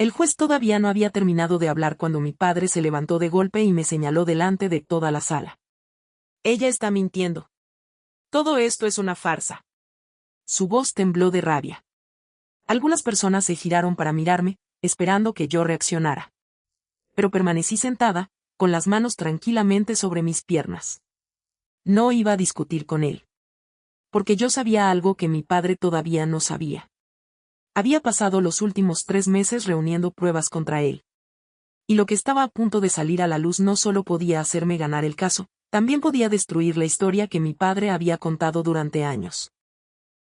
El juez todavía no había terminado de hablar cuando mi padre se levantó de golpe y me señaló delante de toda la sala. Ella está mintiendo. Todo esto es una farsa. Su voz tembló de rabia. Algunas personas se giraron para mirarme, esperando que yo reaccionara. Pero permanecí sentada, con las manos tranquilamente sobre mis piernas. No iba a discutir con él. Porque yo sabía algo que mi padre todavía no sabía. Había pasado los últimos 3 meses reuniendo pruebas contra él. Y lo que estaba a punto de salir a la luz no solo podía hacerme ganar el caso, también podía destruir la historia que mi padre había contado durante años.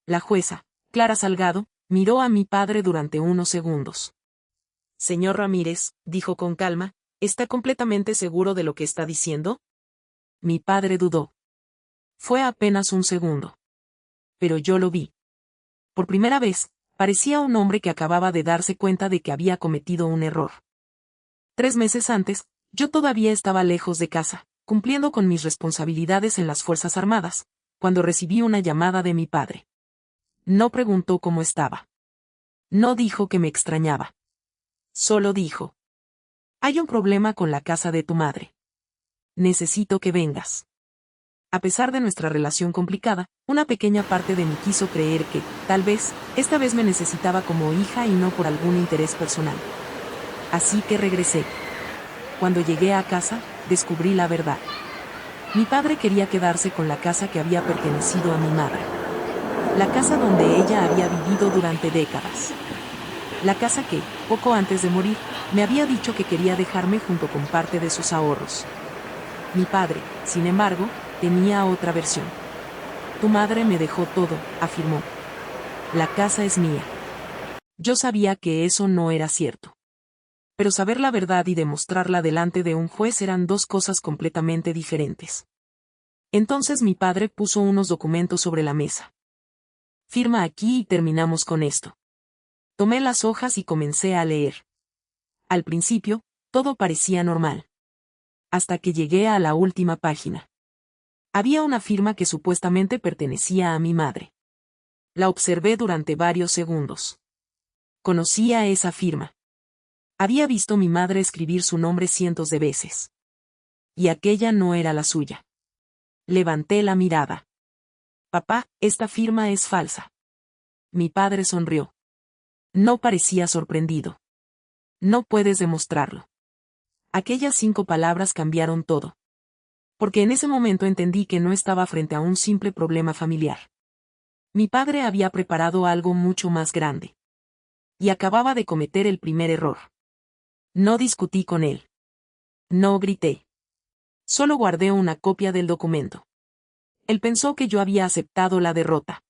La jueza, Clara Salgado, miró a mi padre durante unos segundos. Señor Ramírez, dijo con calma, ¿está completamente seguro de lo que está diciendo? Mi padre dudó. Fue apenas un segundo. Pero yo lo vi. Por primera vez, parecía un hombre que acababa de darse cuenta de que había cometido un error. 3 meses antes, yo todavía estaba lejos de casa, cumpliendo con mis responsabilidades en las Fuerzas Armadas, cuando recibí una llamada de mi padre. No preguntó cómo estaba. No dijo que me extrañaba. Solo dijo: hay un problema con la casa de tu madre. Necesito que vengas. A pesar de nuestra relación complicada, una pequeña parte de mí quiso creer que, tal vez, esta vez me necesitaba como hija y no por algún interés personal. Así que regresé. Cuando llegué a casa, descubrí la verdad. Mi padre quería quedarse con la casa que había pertenecido a mi madre. La casa donde ella había vivido durante décadas. La casa que, poco antes de morir, me había dicho que quería dejarme junto con parte de sus ahorros. Mi padre, sin embargo, tenía otra versión. Tu madre me dejó todo, afirmó. La casa es mía. Yo sabía que eso no era cierto. Pero saber la verdad y demostrarla delante de un juez eran dos cosas completamente diferentes. Entonces mi padre puso unos documentos sobre la mesa. Firma aquí y terminamos con esto. Tomé las hojas y comencé a leer. Al principio, todo parecía normal. Hasta que llegué a la última página. Había una firma que supuestamente pertenecía a mi madre. La observé durante varios segundos. Conocía esa firma. Había visto a mi madre escribir su nombre cientos de veces. Y aquella no era la suya. Levanté la mirada. Papá, esta firma es falsa. Mi padre sonrió. No parecía sorprendido. No puedes demostrarlo. Aquellas 5 palabras cambiaron todo. Porque en ese momento entendí que no estaba frente a un simple problema familiar. Mi padre había preparado algo mucho más grande. Y acababa de cometer el primer error. No discutí con él. No grité. Solo guardé una copia del documento. Él pensó que yo había aceptado la derrota.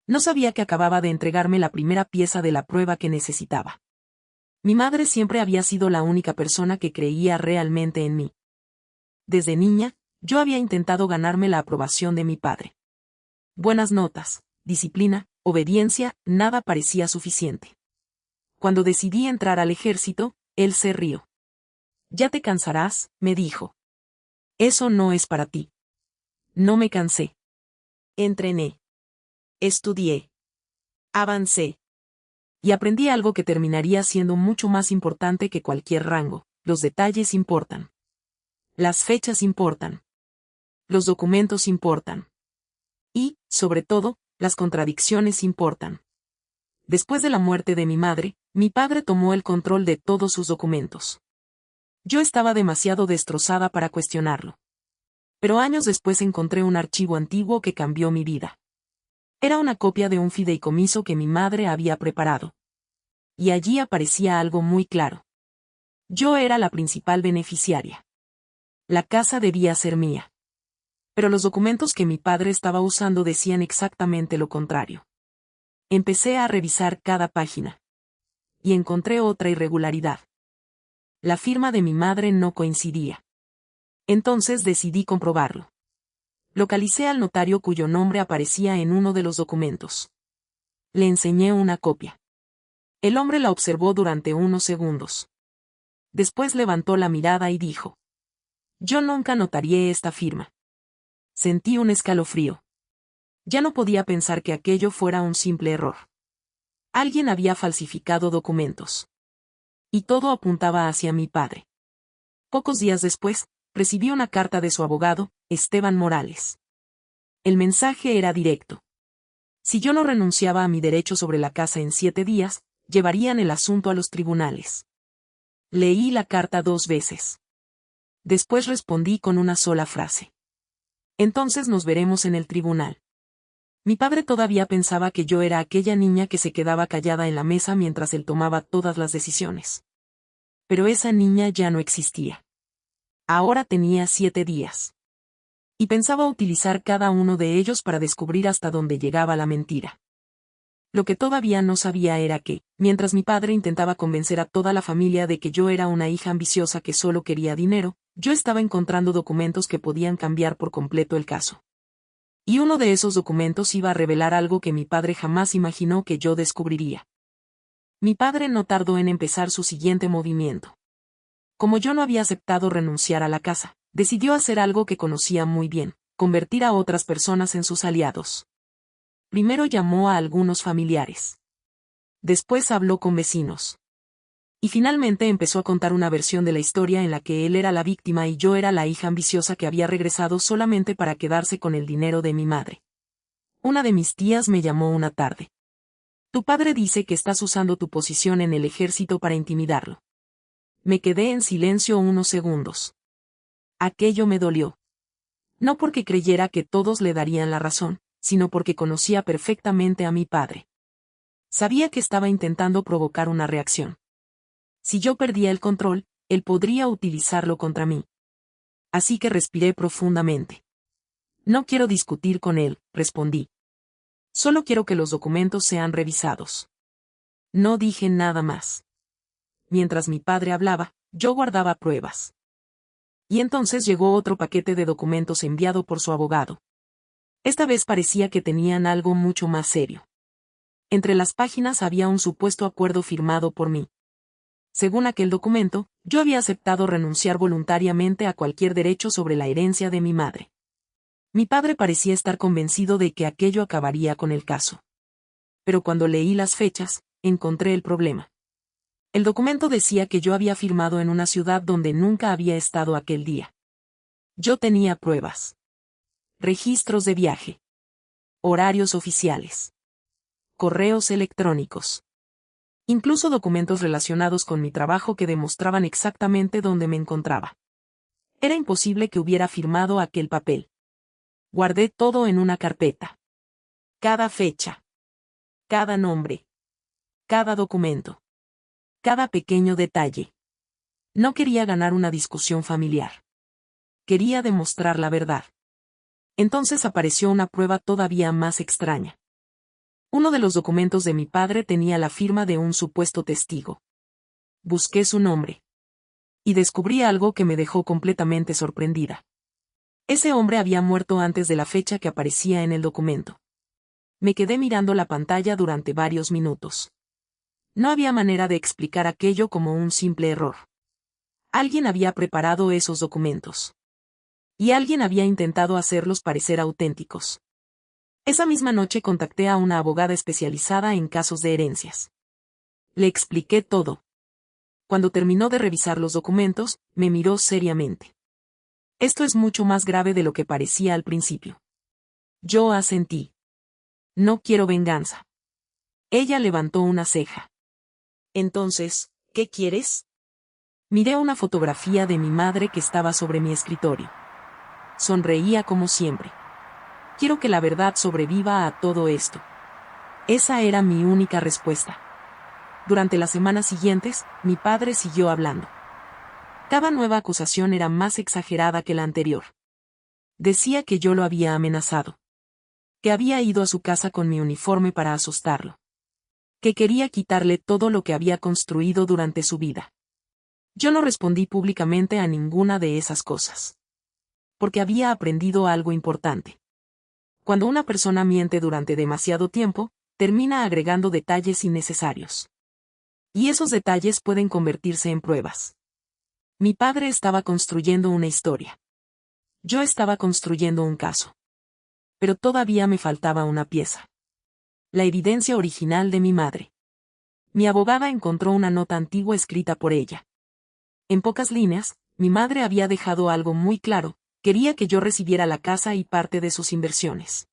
No sabía que acababa de entregarme la primera pieza de la prueba que necesitaba. Mi madre siempre había sido la única persona que creía realmente en mí. Desde niña, yo había intentado ganarme la aprobación de mi padre. Buenas notas, disciplina, obediencia, nada parecía suficiente. Cuando decidí entrar al ejército, él se rió. Ya te cansarás, me dijo. Eso no es para ti. No me cansé. Entrené. Estudié. Avancé. Y aprendí algo que terminaría siendo mucho más importante que cualquier rango: los detalles importan. Las fechas importan. Los documentos importan. Y, sobre todo, las contradicciones importan. Después de la muerte de mi madre, mi padre tomó el control de todos sus documentos. Yo estaba demasiado destrozada para cuestionarlo. Pero años después encontré un archivo antiguo que cambió mi vida. Era una copia de un fideicomiso que mi madre había preparado. Y allí aparecía algo muy claro. Yo era la principal beneficiaria. La casa debía ser mía. Pero los documentos que mi padre estaba usando decían exactamente lo contrario. Empecé a revisar cada página. Y encontré otra irregularidad. La firma de mi madre no coincidía. Entonces decidí comprobarlo. Localicé al notario cuyo nombre aparecía en uno de los documentos. Le enseñé una copia. El hombre la observó durante unos segundos. Después levantó la mirada y dijo: yo nunca notarié esta firma. Sentí un escalofrío. Ya no podía pensar que aquello fuera un simple error. Alguien había falsificado documentos. Y todo apuntaba hacia mi padre. Pocos días después, recibí una carta de su abogado, Esteban Morales. El mensaje era directo. Si yo no renunciaba a mi derecho sobre la casa en 7 días, llevarían el asunto a los tribunales. Leí la carta 2 veces. Después respondí con una sola frase. Entonces nos veremos en el tribunal. Mi padre todavía pensaba que yo era aquella niña que se quedaba callada en la mesa mientras él tomaba todas las decisiones. Pero esa niña ya no existía. Ahora tenía 7 días. Y pensaba utilizar cada uno de ellos para descubrir hasta dónde llegaba la mentira. Lo que todavía no sabía era que, mientras mi padre intentaba convencer a toda la familia de que yo era una hija ambiciosa que solo quería dinero, yo estaba encontrando documentos que podían cambiar por completo el caso. Y uno de esos documentos iba a revelar algo que mi padre jamás imaginó que yo descubriría. Mi padre no tardó en empezar su siguiente movimiento. Como yo no había aceptado renunciar a la casa, decidió hacer algo que conocía muy bien, convertir a otras personas en sus aliados. Primero llamó a algunos familiares. Después habló con vecinos. Y finalmente empezó a contar una versión de la historia en la que él era la víctima y yo era la hija ambiciosa que había regresado solamente para quedarse con el dinero de mi madre. Una de mis tías me llamó una tarde. Tu padre dice que estás usando tu posición en el ejército para intimidarlo. Me quedé en silencio unos segundos. Aquello me dolió. No porque creyera que todos le darían la razón, sino porque conocía perfectamente a mi padre. Sabía que estaba intentando provocar una reacción. Si yo perdía el control, él podría utilizarlo contra mí. Así que respiré profundamente. No quiero discutir con él, respondí. Solo quiero que los documentos sean revisados. No dije nada más. Mientras mi padre hablaba, yo guardaba pruebas. Y entonces llegó otro paquete de documentos enviado por su abogado. Esta vez parecía que tenían algo mucho más serio. Entre las páginas había un supuesto acuerdo firmado por mí. Según aquel documento, yo había aceptado renunciar voluntariamente a cualquier derecho sobre la herencia de mi madre. Mi padre parecía estar convencido de que aquello acabaría con el caso. Pero cuando leí las fechas, encontré el problema. El documento decía que yo había firmado en una ciudad donde nunca había estado aquel día. Yo tenía pruebas. Registros de viaje. Horarios oficiales. Correos electrónicos. Incluso documentos relacionados con mi trabajo que demostraban exactamente dónde me encontraba. Era imposible que hubiera firmado aquel papel. Guardé todo en una carpeta. Cada fecha. Cada nombre. Cada documento. Cada pequeño detalle. No quería ganar una discusión familiar. Quería demostrar la verdad. Entonces apareció una prueba todavía más extraña. Uno de los documentos de mi padre tenía la firma de un supuesto testigo. Busqué su nombre. Y descubrí algo que me dejó completamente sorprendida. Ese hombre había muerto antes de la fecha que aparecía en el documento. Me quedé mirando la pantalla durante varios minutos. No había manera de explicar aquello como un simple error. Alguien había preparado esos documentos. Y alguien había intentado hacerlos parecer auténticos. Esa misma noche contacté a una abogada especializada en casos de herencias. Le expliqué todo. Cuando terminó de revisar los documentos, me miró seriamente. Esto es mucho más grave de lo que parecía al principio. Yo asentí. No quiero venganza. Ella levantó una ceja. Entonces, ¿qué quieres? Miré una fotografía de mi madre que estaba sobre mi escritorio. Sonreía como siempre. Quiero que la verdad sobreviva a todo esto. Esa era mi única respuesta. Durante las semanas siguientes, mi padre siguió hablando. Cada nueva acusación era más exagerada que la anterior. Decía que yo lo había amenazado. Que había ido a su casa con mi uniforme para asustarlo. Que quería quitarle todo lo que había construido durante su vida. Yo no respondí públicamente a ninguna de esas cosas. Porque había aprendido algo importante. Cuando una persona miente durante demasiado tiempo, termina agregando detalles innecesarios. Y esos detalles pueden convertirse en pruebas. Mi padre estaba construyendo una historia. Yo estaba construyendo un caso. Pero todavía me faltaba una pieza. La evidencia original de mi madre. Mi abogada encontró una nota antigua escrita por ella. En pocas líneas, mi madre había dejado algo muy claro: quería que yo recibiera la casa y parte de sus inversiones.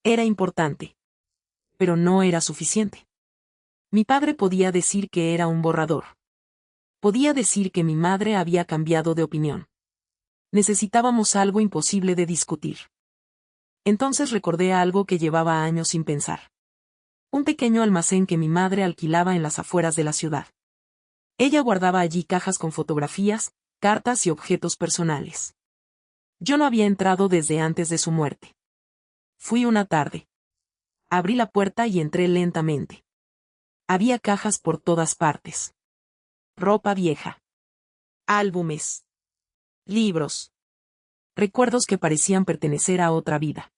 Era importante. Pero no era suficiente. Mi padre podía decir que era un borrador. Podía decir que mi madre había cambiado de opinión. Necesitábamos algo imposible de discutir. Entonces recordé algo que llevaba años sin pensar. Un pequeño almacén que mi madre alquilaba en las afueras de la ciudad. Ella guardaba allí cajas con fotografías, cartas y objetos personales. Yo no había entrado desde antes de su muerte. Fui una tarde. Abrí la puerta y entré lentamente. Había cajas por todas partes. Ropa vieja. Álbumes. Libros. Recuerdos que parecían pertenecer a otra vida.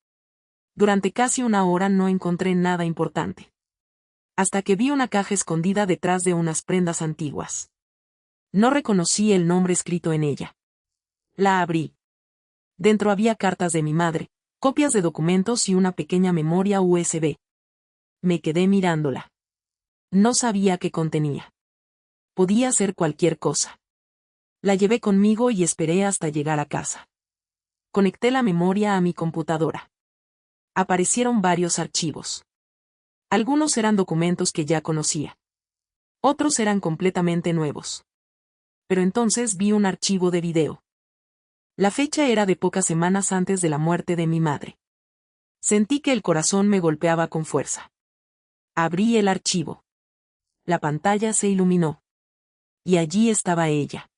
Durante casi una hora no encontré nada importante. Hasta que vi una caja escondida detrás de unas prendas antiguas. No reconocí el nombre escrito en ella. La abrí. Dentro había cartas de mi madre, copias de documentos y una pequeña memoria USB. Me quedé mirándola. No sabía qué contenía. Podía ser cualquier cosa. La llevé conmigo y esperé hasta llegar a casa. Conecté la memoria a mi computadora. Aparecieron varios archivos. Algunos eran documentos que ya conocía. Otros eran completamente nuevos. Pero entonces vi un archivo de video. La fecha era de pocas semanas antes de la muerte de mi madre. Sentí que el corazón me golpeaba con fuerza. Abrí el archivo. La pantalla se iluminó. Y allí estaba ella.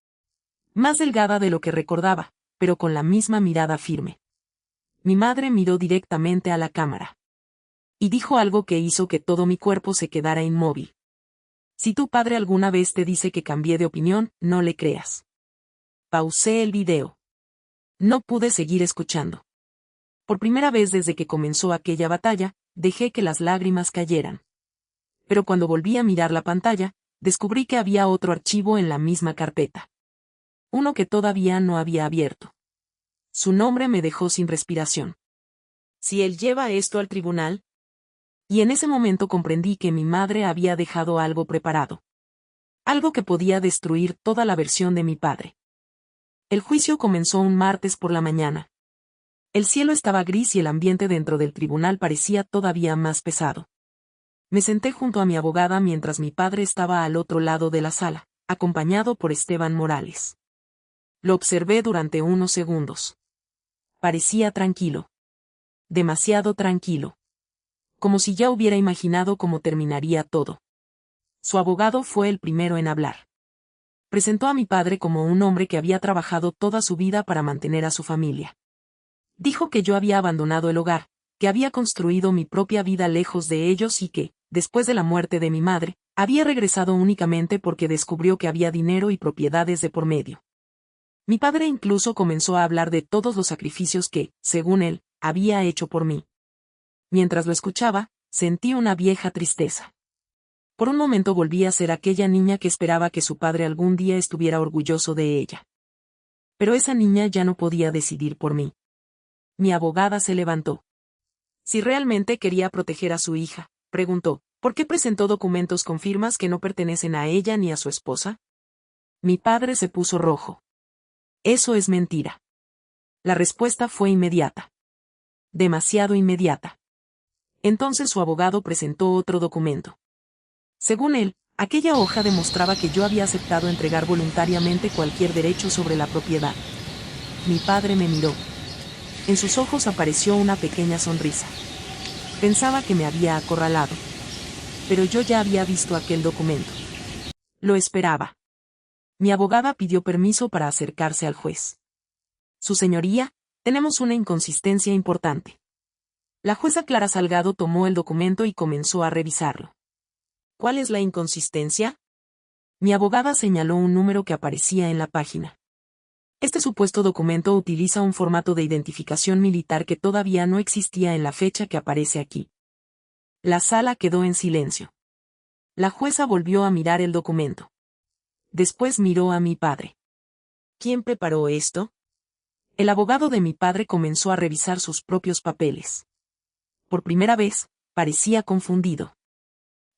Más delgada de lo que recordaba, pero con la misma mirada firme. Mi madre miró directamente a la cámara. Y dijo algo que hizo que todo mi cuerpo se quedara inmóvil. Si tu padre alguna vez te dice que cambié de opinión, no le creas. Pausé el video. No pude seguir escuchando. Por primera vez desde que comenzó aquella batalla, dejé que las lágrimas cayeran. Pero cuando volví a mirar la pantalla, descubrí que había otro archivo en la misma carpeta. Uno que todavía no había abierto. Su nombre me dejó sin respiración. Si él lleva esto al tribunal. Y en ese momento comprendí que mi madre había dejado algo preparado. Algo que podía destruir toda la versión de mi padre. El juicio comenzó un martes por la mañana. El cielo estaba gris y el ambiente dentro del tribunal parecía todavía más pesado. Me senté junto a mi abogada mientras mi padre estaba al otro lado de la sala, acompañado por Esteban Morales. Lo observé durante unos segundos. Parecía tranquilo. Demasiado tranquilo. Como si ya hubiera imaginado cómo terminaría todo. Su abogado fue el primero en hablar. Presentó a mi padre como un hombre que había trabajado toda su vida para mantener a su familia. Dijo que yo había abandonado el hogar, que había construido mi propia vida lejos de ellos y que, después de la muerte de mi madre, había regresado únicamente porque descubrió que había dinero y propiedades de por medio. Mi padre incluso comenzó a hablar de todos los sacrificios que, según él, había hecho por mí. Mientras lo escuchaba, sentí una vieja tristeza. Por un momento volví a ser aquella niña que esperaba que su padre algún día estuviera orgulloso de ella. Pero esa niña ya no podía decidir por mí. Mi abogada se levantó. Si realmente quería proteger a su hija, preguntó, ¿por qué presentó documentos con firmas que no pertenecen a ella ni a su esposa? Mi padre se puso rojo. Eso es mentira. La respuesta fue inmediata. Demasiado inmediata. Entonces su abogado presentó otro documento. Según él, aquella hoja demostraba que yo había aceptado entregar voluntariamente cualquier derecho sobre la propiedad. Mi padre me miró. En sus ojos apareció una pequeña sonrisa. Pensaba que me había acorralado. Pero yo ya había visto aquel documento. Lo esperaba. Mi abogada pidió permiso para acercarse al juez. Su señoría, tenemos una inconsistencia importante. La jueza Clara Salgado tomó el documento y comenzó a revisarlo. ¿Cuál es la inconsistencia? Mi abogada señaló un número que aparecía en la página. Este supuesto documento utiliza un formato de identificación militar que todavía no existía en la fecha que aparece aquí. La sala quedó en silencio. La jueza volvió a mirar el documento. Después miró a mi padre. ¿Quién preparó esto? El abogado de mi padre comenzó a revisar sus propios papeles. Por primera vez, parecía confundido.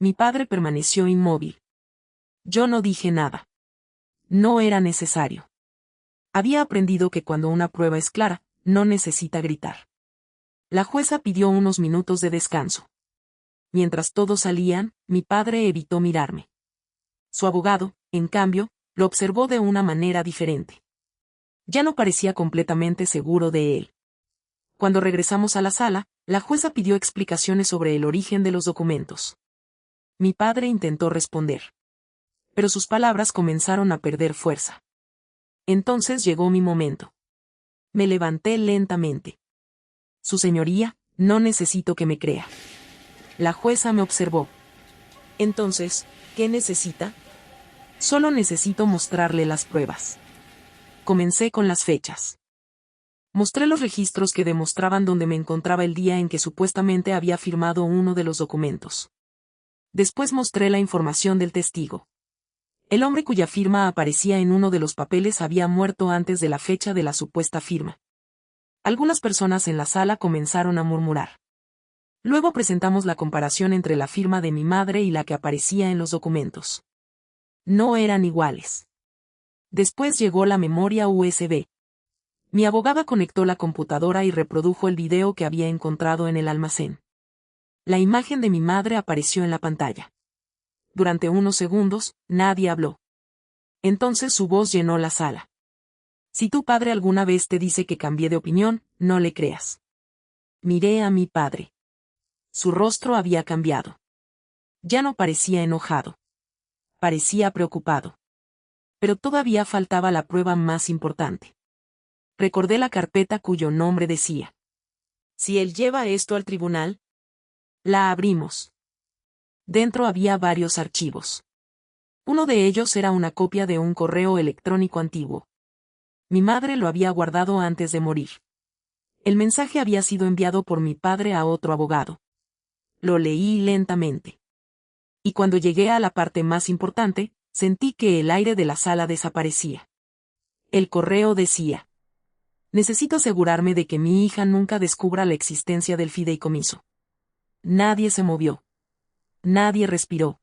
Mi padre permaneció inmóvil. Yo no dije nada. No era necesario. Había aprendido que cuando una prueba es clara, no necesita gritar. La jueza pidió unos minutos de descanso. Mientras todos salían, mi padre evitó mirarme. Su abogado, en cambio, lo observó de una manera diferente. Ya no parecía completamente seguro de él. Cuando regresamos a la sala, la jueza pidió explicaciones sobre el origen de los documentos. Mi padre intentó responder. Pero sus palabras comenzaron a perder fuerza. Entonces llegó mi momento. Me levanté lentamente. Su señoría, no necesito que me crea. La jueza me observó. Entonces, ¿qué necesita? Solo necesito mostrarle las pruebas. Comencé con las fechas. Mostré los registros que demostraban dónde me encontraba el día en que supuestamente había firmado uno de los documentos. Después mostré la información del testigo. El hombre cuya firma aparecía en uno de los papeles había muerto antes de la fecha de la supuesta firma. Algunas personas en la sala comenzaron a murmurar. Luego presentamos la comparación entre la firma de mi madre y la que aparecía en los documentos. No eran iguales. Después llegó la memoria USB. Mi abogada conectó la computadora y reprodujo el video que había encontrado en el almacén. La imagen de mi madre apareció en la pantalla. Durante unos segundos, nadie habló. Entonces su voz llenó la sala. Si tu padre alguna vez te dice que cambié de opinión, no le creas. Miré a mi padre. Su rostro había cambiado. Ya no parecía enojado. Parecía preocupado. Pero todavía faltaba la prueba más importante. Recordé la carpeta cuyo nombre decía. Si él lleva esto al tribunal. La abrimos. Dentro había varios archivos. Uno de ellos era una copia de un correo electrónico antiguo. Mi madre lo había guardado antes de morir. El mensaje había sido enviado por mi padre a otro abogado. Lo leí lentamente. Y cuando llegué a la parte más importante, sentí que el aire de la sala desaparecía. El correo decía. Necesito asegurarme de que mi hija nunca descubra la existencia del fideicomiso. Nadie se movió. Nadie respiró.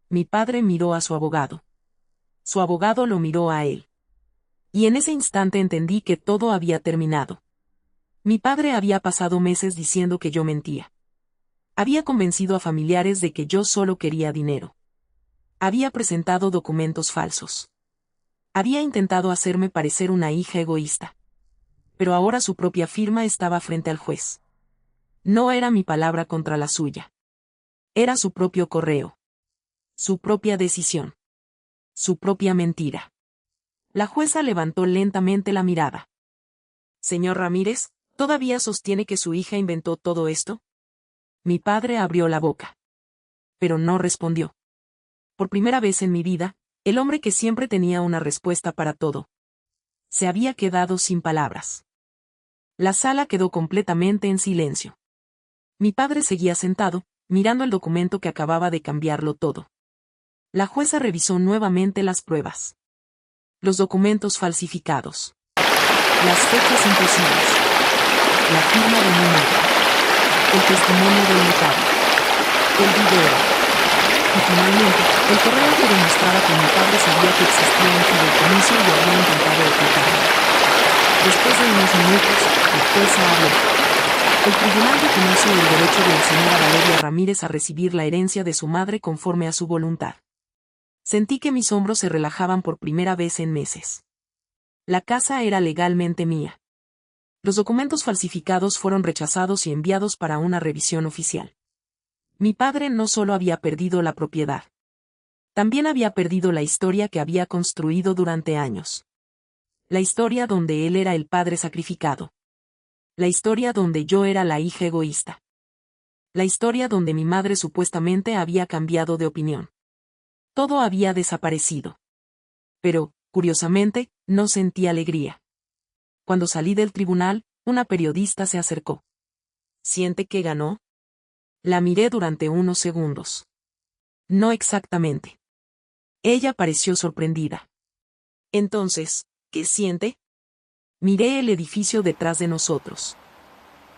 Mi padre miró a su abogado. Su abogado lo miró a él. Y en ese instante entendí que todo había terminado. Mi padre había pasado meses diciendo que yo mentía. Había convencido a familiares de que yo solo quería dinero. Había presentado documentos falsos. Había intentado hacerme parecer una hija egoísta. Pero ahora su propia firma estaba frente al juez. No era mi palabra contra la suya. Era su propio correo. Su propia decisión. Su propia mentira. La jueza levantó lentamente la mirada. Señor Ramírez, ¿todavía sostiene que su hija inventó todo esto? Mi padre abrió la boca. Pero no respondió. Por primera vez en mi vida, el hombre que siempre tenía una respuesta para todo. Se había quedado sin palabras. La sala quedó completamente en silencio. Mi padre seguía sentado, mirando el documento que acababa de cambiarlo todo. La jueza revisó nuevamente las pruebas. Los documentos falsificados. Las fechas imposibles. La firma de mi madre. El testimonio del notario. El video. Y finalmente, el correo que demostraba que mi padre sabía que existía un fideicomiso y había intentado ocultarlo. Después de unos minutos, la jueza habló. El tribunal reconoce el derecho de la señora Valeria Ramírez a recibir la herencia de su madre conforme a su voluntad. Sentí que mis hombros se relajaban por primera vez en meses. La casa era legalmente mía. Los documentos falsificados fueron rechazados y enviados para una revisión oficial. Mi padre no solo había perdido la propiedad. También había perdido la historia que había construido durante años. La historia donde él era el padre sacrificado. La historia donde yo era la hija egoísta. La historia donde mi madre supuestamente había cambiado de opinión. Todo había desaparecido. Pero, curiosamente, no sentí alegría. Cuando salí del tribunal, una periodista se acercó. ¿Siente que ganó? La miré durante unos segundos. No exactamente. Ella pareció sorprendida. Entonces, ¿qué siente? Miré el edificio detrás de nosotros.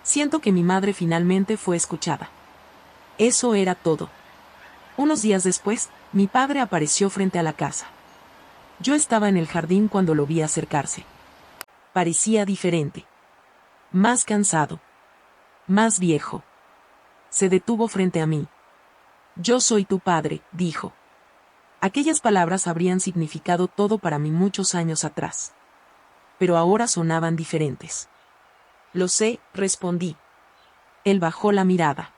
Siento que mi madre finalmente fue escuchada. Eso era todo. Unos días después, mi padre apareció frente a la casa. Yo estaba en el jardín cuando lo vi acercarse. Parecía diferente. Más cansado. Más viejo. Se detuvo frente a mí. «Yo soy tu padre», dijo. Aquellas palabras habrían significado todo para mí muchos años atrás. Pero ahora sonaban diferentes. «Lo sé», respondí. Él bajó la mirada.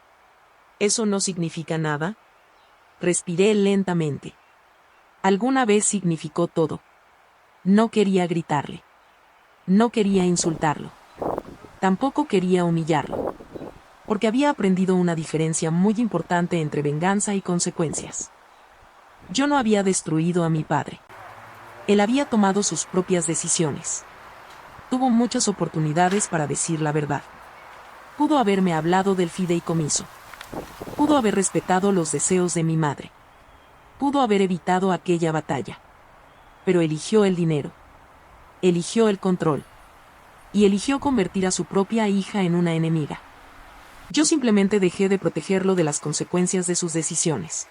«¿Eso no significa nada?» Respiré lentamente. Alguna vez significó todo. No quería gritarle. No quería insultarlo. Tampoco quería humillarlo. Porque había aprendido una diferencia muy importante entre venganza y consecuencias. Yo no había destruido a mi padre. Él había tomado sus propias decisiones. Tuvo muchas oportunidades para decir la verdad. Pudo haberme hablado del fideicomiso. Pudo haber respetado los deseos de mi madre. Pudo haber evitado aquella batalla. Pero eligió el dinero. Eligió el control. Y eligió convertir a su propia hija en una enemiga. Yo simplemente dejé de protegerlo de las consecuencias de sus decisiones.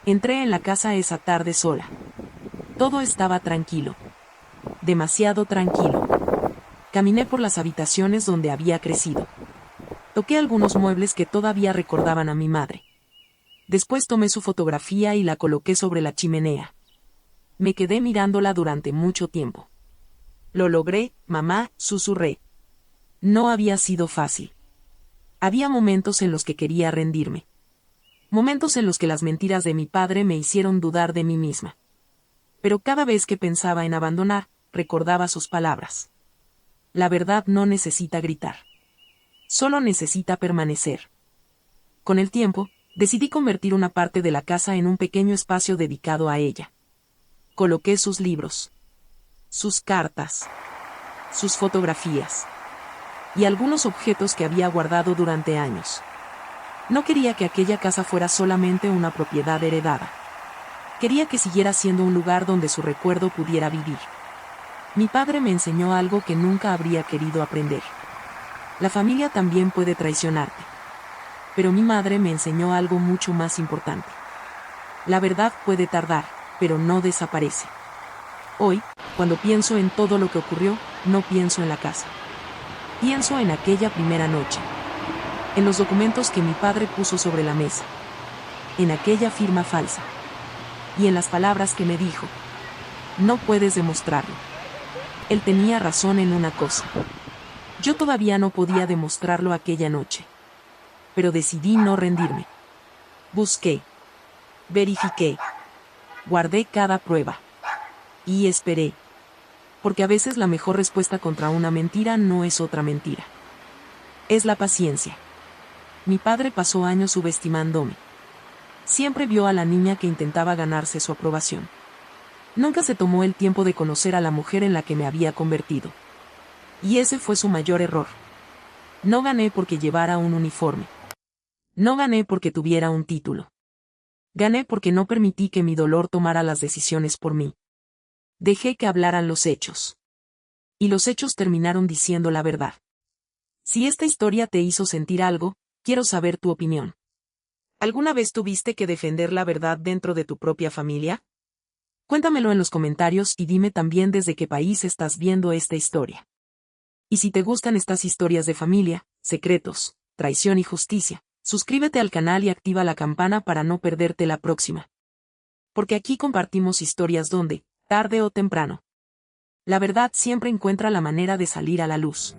Entré en la casa esa tarde sola. Todo estaba tranquilo. Demasiado tranquilo. Caminé por las habitaciones donde había crecido. Toqué algunos muebles que todavía recordaban a mi madre. Después tomé su fotografía y la coloqué sobre la chimenea. Me quedé mirándola durante mucho tiempo. «Lo logré, mamá», susurré. No había sido fácil. Había momentos en los que quería rendirme. Momentos en los que las mentiras de mi padre me hicieron dudar de mí misma. Pero cada vez que pensaba en abandonar, recordaba sus palabras. La verdad no necesita gritar. Solo necesita permanecer. Con el tiempo, decidí convertir una parte de la casa en un pequeño espacio dedicado a ella. Coloqué sus libros, sus cartas, sus fotografías y algunos objetos que había guardado durante años. No quería que aquella casa fuera solamente una propiedad heredada. Quería que siguiera siendo un lugar donde su recuerdo pudiera vivir. Mi padre me enseñó algo que nunca habría querido aprender. La familia también puede traicionarte. Pero mi madre me enseñó algo mucho más importante. La verdad puede tardar, pero no desaparece. Hoy, cuando pienso en todo lo que ocurrió, no pienso en la casa. Pienso en aquella primera noche. En los documentos que mi padre puso sobre la mesa. En aquella firma falsa. Y en las palabras que me dijo. No puedes demostrarlo. Él tenía razón en una cosa. Yo todavía no podía demostrarlo aquella noche. Pero decidí no rendirme. Busqué. Verifiqué. Guardé cada prueba. Y esperé. Porque a veces la mejor respuesta contra una mentira no es otra mentira. Es la paciencia. Mi padre pasó años subestimándome. Siempre vio a la niña que intentaba ganarse su aprobación. Nunca se tomó el tiempo de conocer a la mujer en la que me había convertido. Y ese fue su mayor error. No gané porque llevara un uniforme. No gané porque tuviera un título. Gané porque no permití que mi dolor tomara las decisiones por mí. Dejé que hablaran los hechos. Y los hechos terminaron diciendo la verdad. Si esta historia te hizo sentir algo, quiero saber tu opinión. ¿Alguna vez tuviste que defender la verdad dentro de tu propia familia? Cuéntamelo en los comentarios y dime también desde qué país estás viendo esta historia. Y si te gustan estas historias de familia, secretos, traición y justicia, suscríbete al canal y activa la campana para no perderte la próxima. Porque aquí compartimos historias donde, tarde o temprano, la verdad siempre encuentra la manera de salir a la luz.